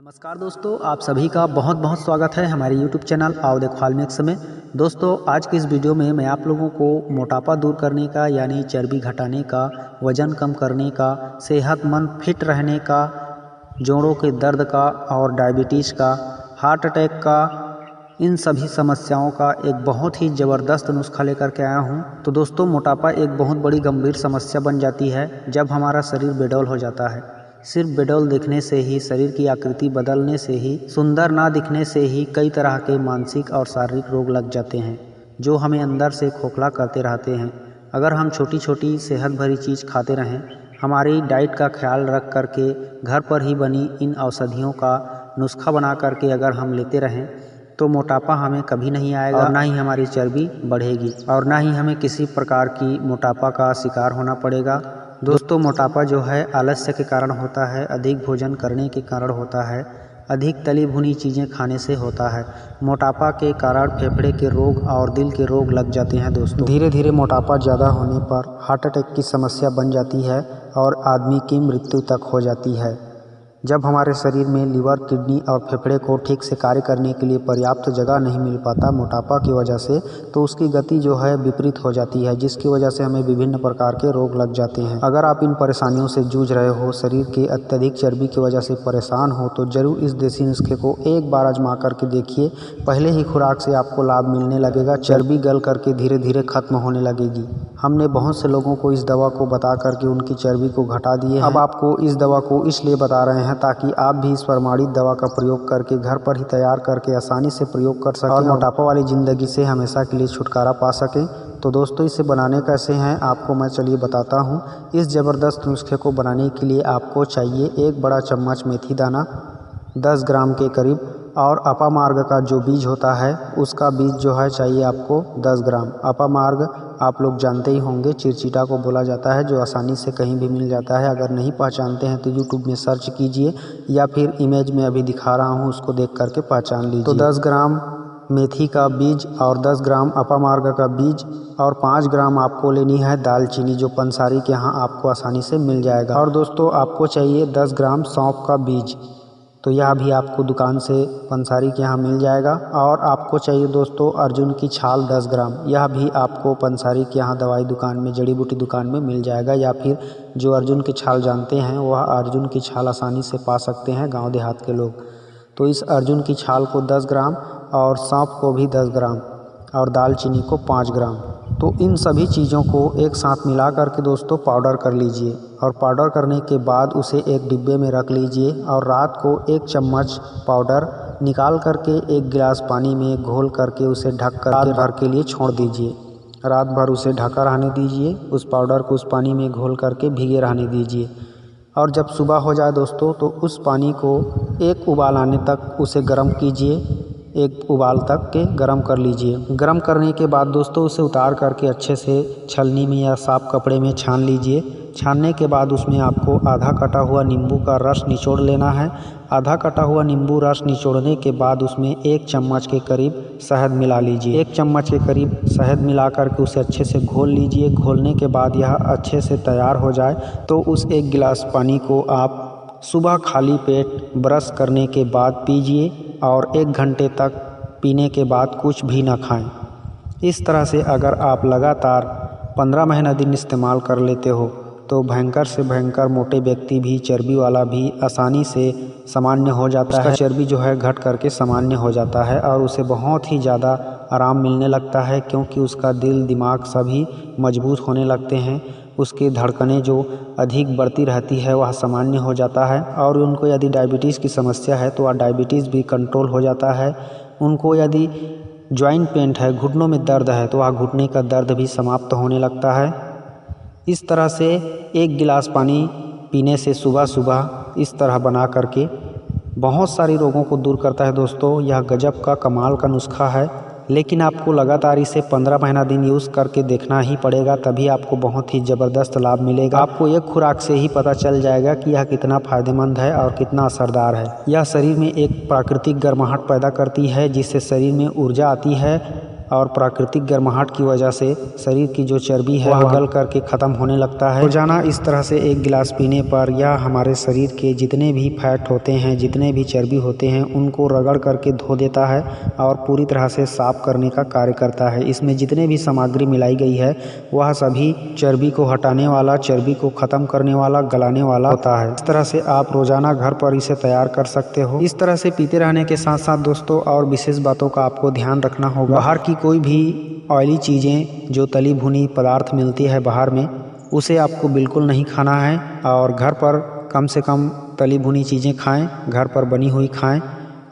नमस्कार दोस्तों, आप सभी का बहुत बहुत स्वागत है हमारे YouTube चैनल आओ देखो फार्मेक्स में। दोस्तों, आज की इस वीडियो में मैं आप लोगों को मोटापा दूर करने का यानी चर्बी घटाने का, वज़न कम करने का, सेहतमंद फिट रहने का, जोड़ों के दर्द का और डायबिटीज़ का, हार्ट अटैक का, इन सभी समस्याओं का एक बहुत ही ज़बरदस्त नुस्खा लेकर के आया हूँ। तो दोस्तों, मोटापा एक बहुत बड़ी गंभीर समस्या बन जाती है जब हमारा शरीर बेडौल हो जाता है। सिर्फ बेडौल दिखने से ही, शरीर की आकृति बदलने से ही, सुंदर ना दिखने से ही कई तरह के मानसिक और शारीरिक रोग लग जाते हैं जो हमें अंदर से खोखला करते रहते हैं। अगर हम छोटी छोटी सेहत भरी चीज़ खाते रहें, हमारी डाइट का ख्याल रख करके घर पर ही बनी इन औषधियों का नुस्खा बना करके अगर हम लेते रहें तो मोटापा हमें कभी नहीं आएगा और ना ही हमारी चर्बी बढ़ेगी और ना ही हमें किसी प्रकार की मोटापा का शिकार होना पड़ेगा। दोस्तों, मोटापा जो है आलस्य के कारण होता है, अधिक भोजन करने के कारण होता है, अधिक तली भुनी चीज़ें खाने से होता है। मोटापा के कारण फेफड़े के रोग और दिल के रोग लग जाते हैं। दोस्तों, धीरे धीरे मोटापा ज़्यादा होने पर हार्ट अटैक की समस्या बन जाती है और आदमी की मृत्यु तक हो जाती है। जब हमारे शरीर में लीवर, किडनी और फेफड़े को ठीक से कार्य करने के लिए पर्याप्त जगह नहीं मिल पाता मोटापा की वजह से, तो उसकी गति जो है विपरीत हो जाती है, जिसकी वजह से हमें विभिन्न प्रकार के रोग लग जाते हैं। अगर आप इन परेशानियों से जूझ रहे हो, शरीर के अत्यधिक चर्बी की वजह से परेशान हो, तो ज़रूर इस देसी नुस्खे को एक बार आजमा करके देखिए। पहले ही खुराक से आपको लाभ मिलने लगेगा, चर्बी गल करके धीरे धीरे खत्म होने लगेगी। हमने बहुत से लोगों को इस दवा को बता करके उनकी चर्बी को घटा दिए हैं। अब आपको इस दवा को इसलिए बता रहे हैं ताकि आप भी इस प्रमाणित दवा का प्रयोग करके घर पर ही तैयार करके आसानी से प्रयोग कर सकें और मोटापा वाली ज़िंदगी से हमेशा के लिए छुटकारा पा सकें। तो दोस्तों, इसे बनाने कैसे हैं आपको मैं चलिए बताता हूं। इस ज़बरदस्त नुस्खे को बनाने के लिए आपको चाहिए एक बड़ा चम्मच मेथी दाना 10 ग्राम के करीब, और अपामार्ग का जो बीज होता है उसका बीज जो है चाहिए आपको 10 ग्राम। अपामार्ग आप लोग जानते ही होंगे, चिरचिटा को बोला जाता है, जो आसानी से कहीं भी मिल जाता है। अगर नहीं पहचानते हैं तो यूट्यूब में सर्च कीजिए या फिर इमेज में अभी दिखा रहा हूँ उसको देख करके पहचान लीजिए। तो 10 ग्राम मेथी का बीज और 10 ग्राम अपामार्ग का बीज और 5 ग्राम आपको लेनी है दालचीनी, जो पंसारी के यहाँ आपको आसानी से मिल जाएगा। और दोस्तों, आपको चाहिए 10 ग्राम सौंफ का बीज, तो यह भी आपको दुकान से पंसारी के यहाँ मिल जाएगा। और आपको चाहिए दोस्तों अर्जुन की छाल 10 ग्राम, यह भी आपको पंसारी के यहाँ दवाई दुकान में, जड़ी बूटी दुकान में मिल जाएगा, या फिर जो अर्जुन की छाल जानते हैं वह अर्जुन की छाल आसानी से पा सकते हैं गांव देहात के लोग। तो इस अर्जुन की छाल को 10 ग्राम और सौंफ को भी 10 ग्राम और दालचीनी को 5 ग्राम, तो इन सभी चीज़ों को एक साथ मिला करके दोस्तों पाउडर कर लीजिए। और पाउडर करने के बाद उसे एक डिब्बे में रख लीजिए और रात को 1 चम्मच पाउडर निकाल करके 1 गिलास पानी में घोल करके उसे ढक कर रात भर के लिए छोड़ दीजिए। रात भर उसे ढका रहने दीजिए, उस पाउडर को उस पानी में घोल करके भीगे रहने दीजिए। और जब सुबह हो जाए दोस्तों, तो उस पानी को एक उबाल आने तक उसे गर्म कीजिए, एक उबाल तक के गर्म कर लीजिए। गर्म करने के बाद दोस्तों उसे उतार करके अच्छे से छलनी में या साफ कपड़े में छान लीजिए। छानने के बाद उसमें आपको आधा कटा हुआ नींबू का रस निचोड़ लेना है। आधा कटा हुआ नींबू रस निचोड़ने के बाद उसमें 1 चम्मच के करीब शहद मिला लीजिए। 1 चम्मच के करीब शहद मिला करके उसे अच्छे से घोल लीजिए। घोलने के बाद यह अच्छे से तैयार हो जाए तो उस 1 गिलास पानी को आप सुबह खाली पेट ब्रश करने के बाद पीजिए और 1 घंटे तक पीने के बाद कुछ भी ना खाएं। इस तरह से अगर आप लगातार 15 महीना दिन इस्तेमाल कर लेते हो तो भयंकर से भयंकर मोटे व्यक्ति भी, चर्बी वाला भी आसानी से सामान्य हो जाता है। चर्बी जो है घट करके सामान्य हो जाता है और उसे बहुत ही ज़्यादा आराम मिलने लगता है, क्योंकि उसका दिल, दिमाग सभी मजबूत होने लगते हैं। उसकी धड़कनें जो अधिक बढ़ती रहती है वह सामान्य हो जाता है। और उनको यदि डायबिटीज़ की समस्या है तो वह डायबिटीज़ भी कंट्रोल हो जाता है। उनको यदि जॉइंट पेन है, घुटनों में दर्द है, तो वह घुटने का दर्द भी समाप्त होने लगता है। इस तरह से 1 गिलास पानी पीने से सुबह सुबह इस तरह बना करके बहुत सारे रोगों को दूर करता है। दोस्तों, यह गजब का कमाल का नुस्खा है, लेकिन आपको लगातार इसे 15 महीना दिन यूज़ करके देखना ही पड़ेगा, तभी आपको बहुत ही ज़बरदस्त लाभ मिलेगा। आपको एक खुराक से ही पता चल जाएगा कि यह कितना फ़ायदेमंद है और कितना असरदार है। यह शरीर में एक प्राकृतिक गर्माहट पैदा करती है, जिससे शरीर में ऊर्जा आती है और प्राकृतिक गर्माहट की वजह से शरीर की जो चर्बी है वह गल करके ख़त्म होने लगता है। रोजाना इस तरह से 1 गिलास पीने पर यह हमारे शरीर के जितने भी फैट होते हैं, जितने भी चर्बी होते हैं, उनको रगड़ करके धो देता है और पूरी तरह से साफ करने का कार्य करता है। इसमें जितने भी सामग्री मिलाई गई है वह सभी चर्बी को हटाने वाला, चर्बी को ख़त्म करने वाला, गलाने वाला होता है। इस तरह से आप रोजाना घर पर इसे तैयार कर सकते हो। इस तरह से पीते रहने के साथ साथ दोस्तों और विशेष बातों का आपको ध्यान रखना होगा। बाहर की कोई भी ऑयली चीज़ें, जो तली भुनी पदार्थ मिलती है बाहर में, उसे आपको बिल्कुल नहीं खाना है और घर पर कम से कम तली भुनी चीज़ें खाएं, घर पर बनी हुई खाएं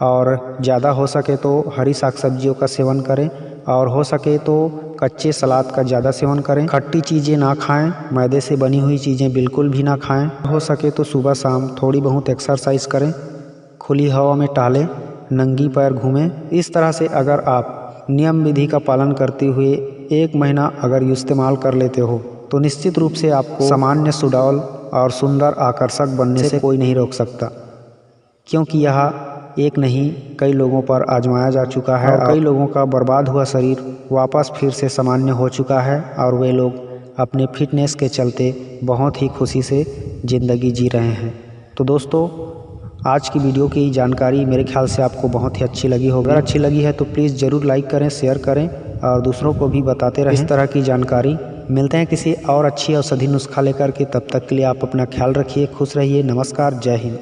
और ज़्यादा हो सके तो हरी साग सब्जियों का सेवन करें और हो सके तो कच्चे सलाद का ज़्यादा सेवन करें। खट्टी चीज़ें ना खाएं, मैदे से बनी हुई चीज़ें बिल्कुल भी ना खाएं। हो सके तो सुबह शाम थोड़ी बहुत एक्सरसाइज करें, खुली हवा में टहलें, नंगी पैर घूमें। इस तरह से अगर आप नियम विधि का पालन करते हुए 1 महीना अगर इस्तेमाल कर लेते हो तो निश्चित रूप से आपको सामान्य, सुडौल और सुंदर आकर्षक बनने से कोई नहीं रोक सकता, क्योंकि यह एक नहीं कई लोगों पर आजमाया जा चुका है और कई लोगों का बर्बाद हुआ शरीर वापस फिर से सामान्य हो चुका है और वे लोग अपने फिटनेस के चलते बहुत ही खुशी से ज़िंदगी जी रहे हैं। तो दोस्तों, आज की वीडियो की जानकारी मेरे ख्याल से आपको बहुत ही अच्छी लगी होगी। अगर अच्छी लगी है तो प्लीज़ ज़रूर लाइक करें, शेयर करें और दूसरों को भी बताते रहें इस तरह की जानकारी। मिलते हैं किसी और अच्छी औषधि नुस्खा लेकर के, तब तक के लिए आप अपना ख्याल रखिए, खुश रहिए। नमस्कार, जय हिंद।